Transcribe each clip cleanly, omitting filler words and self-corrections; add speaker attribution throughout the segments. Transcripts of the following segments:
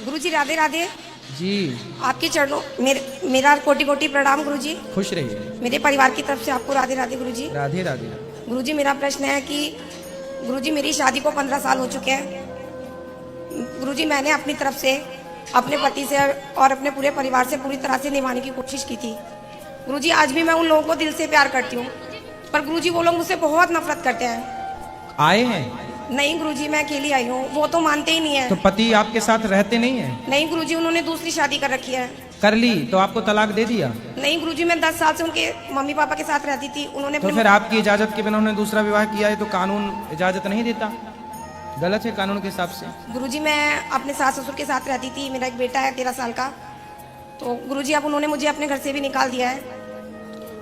Speaker 1: गुरुजी राधे राधे।
Speaker 2: जी
Speaker 1: आपके चरणों मेरा कोटि कोटि प्रणाम गुरुजी।
Speaker 2: खुश रहिए।
Speaker 1: मेरे परिवार की तरफ से आपको राधे राधे गुरुजी।
Speaker 2: राधे राधे।
Speaker 1: गुरुजी मेरा प्रश्न है कि गुरुजी मेरी शादी को 15 साल हो चुके हैं। गुरुजी मैंने अपनी तरफ से अपने पति से और अपने पूरे परिवार से पूरी तरह से निभाने की कोशिश की थी। गुरुजी आज भी मैं उन लोगों को दिल से प्यार करती हूँ, पर गुरुजी वो लोग मुझसे बहुत नफरत करते हैं।
Speaker 2: आए हैं?
Speaker 1: नहीं गुरुजी मैं अकेली आई हूँ, वो तो मानते ही नहीं है।
Speaker 2: तो पति आपके साथ रहते नहीं है?
Speaker 1: नहीं गुरुजी उन्होंने दूसरी शादी कर रखी है।
Speaker 2: कर ली तो आपको तलाक दे दिया?
Speaker 1: नहीं गुरुजी मैं 10 साल से उनके मम्मी पापा के साथ रहती थी। उन्होंने
Speaker 2: तो फिर आपकी इजाजत के बिना उन्होंने दूसरा विवाह किया है तो कानून इजाजत नहीं देता? गलत है कानून के हिसाब से।
Speaker 1: गुरुजी मैं अपने सास ससुर के साथ रहती थी। मेरा एक बेटा है 13 साल का। तो गुरुजी अब उन्होंने मुझे अपने घर से भी निकाल दिया है।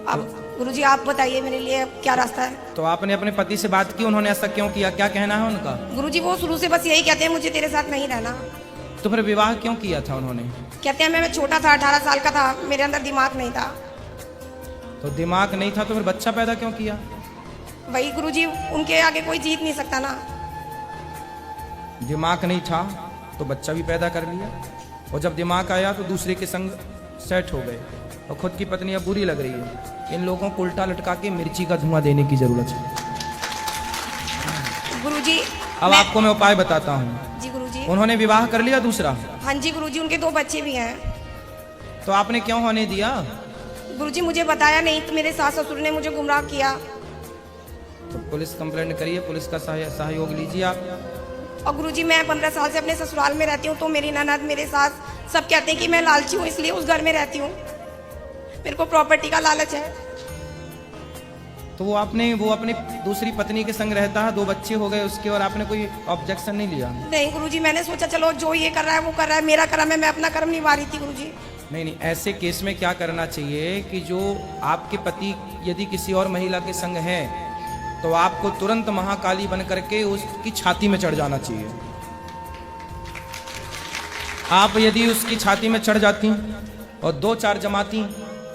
Speaker 1: अब गुरुजी आप बताइए मेरे लिए क्या रास्ता है।
Speaker 2: तो आपने अपने पति से बात की, उन्होंने ऐसा क्यों किया, क्या कहना है उनका?
Speaker 1: गुरुजी वो शुरू से बस यही कहते हैं मुझे तेरे साथ नहीं रहना।
Speaker 2: तो फिर विवाह क्यों किया था उन्होंने?
Speaker 1: कहते हैं मैं छोटा था, 18 साल का था, मेरे अंदर दिमाग नहीं था।
Speaker 2: तो दिमाग नहीं था तो फिर बच्चा पैदा क्यों किया?
Speaker 1: वही गुरुजी उनके आगे कोई जीत नहीं सकता ना।
Speaker 2: दिमाग नहीं था तो बच्चा भी पैदा कर लिया, और जब दिमाग आया तो दूसरे के संग सेट हो गए, और खुद की पत्नी अब बुरी लग रही है। इन लोगों को उल्टा लटका के मिर्ची का धुआं देने की जरूरत है।
Speaker 1: गुरुजी
Speaker 2: अब आपको मैं उपाय बताता हूँ।
Speaker 1: जी गुरुजी।
Speaker 2: उन्होंने विवाह कर लिया दूसरा?
Speaker 1: हाँ जी गुरुजी उनके 2 बच्चे भी हैं।
Speaker 2: तो आपने क्यों होने दिया?
Speaker 1: गुरुजी मुझे बताया नहीं तो मेरे सास ससुर ने मुझे गुमराह किया।
Speaker 2: तो पुलिस कंप्लेंट करिए, पुलिस का सहयोग लीजिए आप।
Speaker 1: और गुरुजी मैं 15 साल से अपने ससुराल में रहती हूँ, तो मेरी ननद मेरे सास सब कहते हैं कि मैं लालची हूँ इसलिए उस घर में रहती हूँ। मेरे को प्रॉपर्टी का लालच है।
Speaker 2: तो वो अपनी दूसरी पत्नी के संग रहता है, 2 बच्चे हो गए उसके, और आपने कोई ऑब्जेक्शन नहीं लिया?
Speaker 1: नहीं गुरुजी मैंने सोचा चलो जो ये कर रहा है वो कर रहा है, मेरा कर्म है, मैं अपना कर्म निभा रही थी गुरुजी।
Speaker 2: नहीं, ऐसे केस में क्या करना चाहिए कि जो आपके पति यदि किसी और महिला के संग है तो आपको तुरंत महाकाली बन करके उसकी छाती में चढ़ जाना चाहिए। आप यदि उसकी छाती में चढ़ जाती और 2-4 जमाती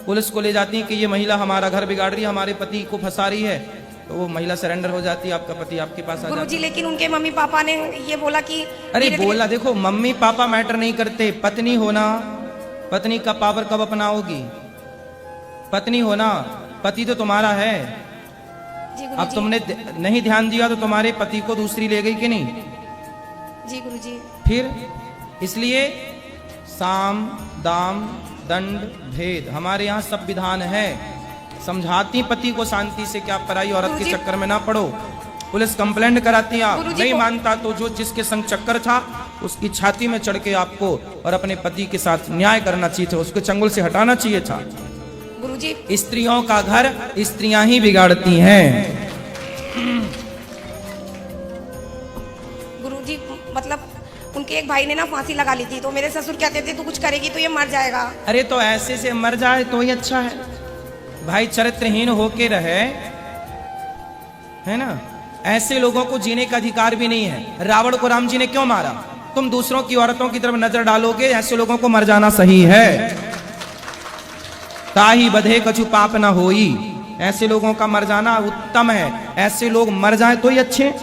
Speaker 2: पुलिस को ले जाती कि ये महिला हमारा घर बिगाड़ रही है, हमारे पति को फंसा रही है, तो वो महिला सरेंडर हो जाती, आपका पति आपके पास आ जाता।
Speaker 1: गुरुजी लेकिन उनके मम्मी पापा ने ये बोला कि
Speaker 2: अरे बोला, देखो मम्मी पापा मैटर नहीं करते, पत्नी होना, पत्नी का पावर कब अपनाओगी? पत्नी होना, पति तो तुम्हारा है। अब तुमने नहीं ध्यान दिया तो तुम्हारे पति को दूसरी ले गई कि नहीं?
Speaker 1: जी गुरुजी।
Speaker 2: फिर इसलिए साम दाम दंड भेद हमारे यहाँ सब विधान है। समझाती पति को शांति से, क्या पराई औरत के चक्कर में ना पड़ो। पुलिस कंप्लेंट कराती, आप नहीं मानता तो जो जिसके संग चक्कर था उसकी छाती में चढ़ के आपको और अपने पति के साथ न्याय करना चाहिए था, उसको चंगुल से हटाना चाहिए था। गुरुजी स्त्रियों का घर स्त्रियां ही बिगाड़ती हैं।
Speaker 1: गुरुजी मतलब उनके एक भाई ने ना फांसी लगा ली थी, तो मेरे ससुर कहते थे तू कुछ करेगी तो ये मर जाएगा।
Speaker 2: अरे तो ऐसे से मर जाए तो ही अच्छा है भाई, चरित्रहीन होके रहे, है ना। ऐसे लोगों को जीने का अधिकार भी नहीं है। रावण को राम जी ने क्यों मारा? तुम दूसरों की औरतों की तरफ नजर डालोगे, ऐसे लोगों को मर जाना सही है। ताही बधे कछु पाप न होई, ऐसे लोगों का मर जाना उत्तम है। ऐसे लोग मर जाए तो ही अच्छे।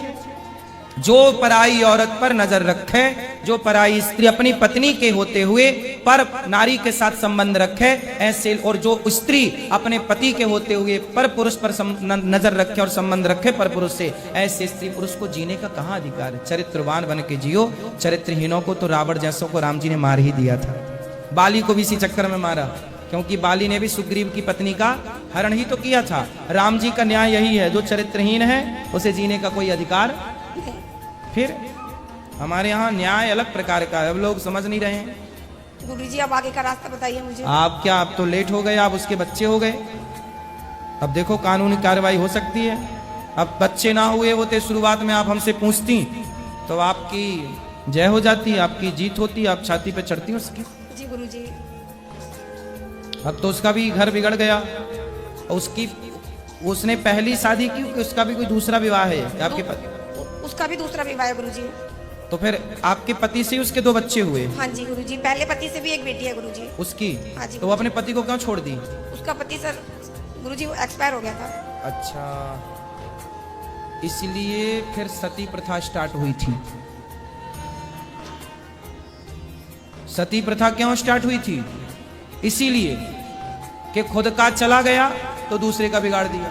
Speaker 2: जो पराई औरत पर नजर रखे, जो पराई स्त्री अपनी पत्नी के होते हुए पर नारी के साथ संबंध रखे ऐसे, और जो स्त्री अपने पति के होते हुए पर पुरुष पर नजर रखे और संबंध रखे पर पुरुष से, ऐसे स्त्री पुरुष को जीने का कहाँ अधिकार है? चरित्रवान बन के जियो। चरित्रहीनों को तो रावण जैसों को राम जी ने मार ही दिया था। बाली को भी इसी चक्कर में मारा, क्योंकि बाली ने भी सुग्रीव की पत्नी का हरण ही तो किया था। राम जी का न्याय यही है, जो चरित्रहीन है उसे जीने का कोई अधिकार। फिर हमारे यहाँ न्याय अलग प्रकार का है, अब लोग समझ नहीं रहे हैं।
Speaker 1: गुरुजी अब आगे का रास्ता बताइए मुझे।
Speaker 2: आप क्या, आप तो लेट हो गए, आप उसके बच्चे हो गए। अब देखो कानूनी कार्रवाई हो सकती है। अब बच्चे ना हुए होते शुरुआत में, आप हमसे पूछती तो आपकी जय हो जाती, आपकी जीत होती, आप छाती पे चढ़ती उसकी।
Speaker 1: जी गुरुजी।
Speaker 2: अब तो उसका भी घर बिगड़ गया, और उसने पहली शादी की, उसका भी कोई दूसरा विवाह है आपके पति?
Speaker 1: उसका भी दूसरा विवाह है गुरुजी।
Speaker 2: तो फिर आपके पति से उसके 2 बच्चे हुए?
Speaker 1: हाँ जी गुरुजी, पहले पति से भी एक बेटी है गुरुजी।
Speaker 2: उसकी?
Speaker 1: हाँ जी।
Speaker 2: तो वो अपने पति को क्यों छोड़ दी?
Speaker 1: उसका पति सर गुरुजी वो एक्सपायर हो गया था।
Speaker 2: अच्छा, इसलिए फिर सती प्रथा स्टार्ट हुई थी। सती प्रथा क्यों स्टार्ट हुई थी? इसीलिए कि खुद का चला गया तो दूसरे का बिगाड़ दिया,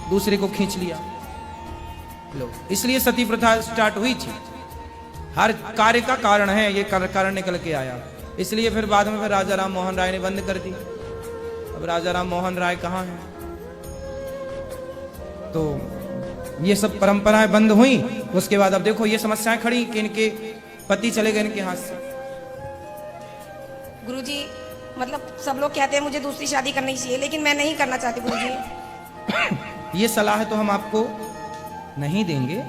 Speaker 2: दूसरे को खींच लिया। लो, इसलिए सती प्रथा स्टार्ट हुई थी। हर कार्य का कारण है, ये कारण निकल के आया। इसलिए फिर बाद में फिर राजा राम मोहन राय ने बंद कर दी। अब राजा राम मोहन राय कहाँ हैं? तो ये सब परंपराएं बंद हुई। उसके बाद अब देखो ये समस्याएं खड़ी कि इनके पति चले गए इनके हाथ से।
Speaker 1: गुरुजी मतलब सब लोग कहते हैं मुझे दूसरी शादी करनी चाहिए, लेकिन मैं नहीं करना चाहती गुरुजी।
Speaker 2: ये सलाह तो हम आपको नहीं देंगे।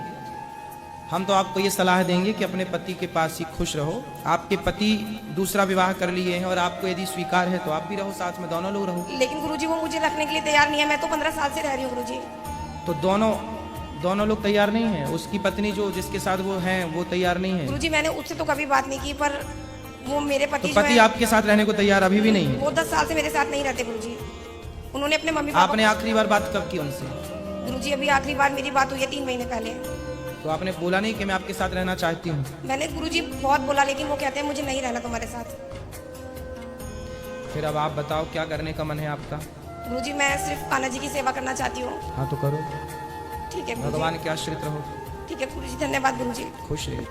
Speaker 2: हम तो आपको ये सलाह देंगे कि अपने पति के पास ही खुश रहो। आपके पति दूसरा विवाह कर लिए हैं और आपको यदि स्वीकार है तो आप भी रहो, साथ में दोनों लोग रहो।
Speaker 1: लेकिन गुरुजी वो मुझे रखने के लिए तैयार नहीं है। मैं तो 15 साल से रह रही हूँ गुरुजी।
Speaker 2: तो दोनों लोग तैयार नहीं हैं? उसकी पत्नी जो जिसके साथ वो हैं वो तैयार नहीं है?
Speaker 1: गुरुजी मैंने उससे तो कभी बात नहीं की, पर वो मेरे पति
Speaker 2: तो
Speaker 1: जो
Speaker 2: पति
Speaker 1: है,
Speaker 2: आपके साथ रहने को तैयार अभी भी नहीं है?
Speaker 1: वो 10 साल से मेरे साथ नहीं रहते गुरुजी। उन्होंने अपने मम्मी पापा
Speaker 2: आपने आखिरी बार बात कब की उनसे?
Speaker 1: गुरुजी अभी आखिरी बार मेरी बात हुई है 3 महीने पहले।
Speaker 2: तो आपने बोला नहीं कि मैं आपके साथ रहना चाहती हूँ?
Speaker 1: मैंने गुरुजी बहुत बोला, लेकिन वो कहते हैं मुझे नहीं रहना तुम्हारे साथ।
Speaker 2: फिर अब आप बताओ क्या करने का मन है आपका?
Speaker 1: गुरुजी मैं सिर्फ कान्हा जी की सेवा करना चाहती हूँ।
Speaker 2: हाँ तो करो,
Speaker 1: ठीक है गुरुजी।
Speaker 2: भगवान के आश्रित रहो।
Speaker 1: ठीक है गुरुजी, धन्यवाद गुरुजी।
Speaker 2: खुश रहिए।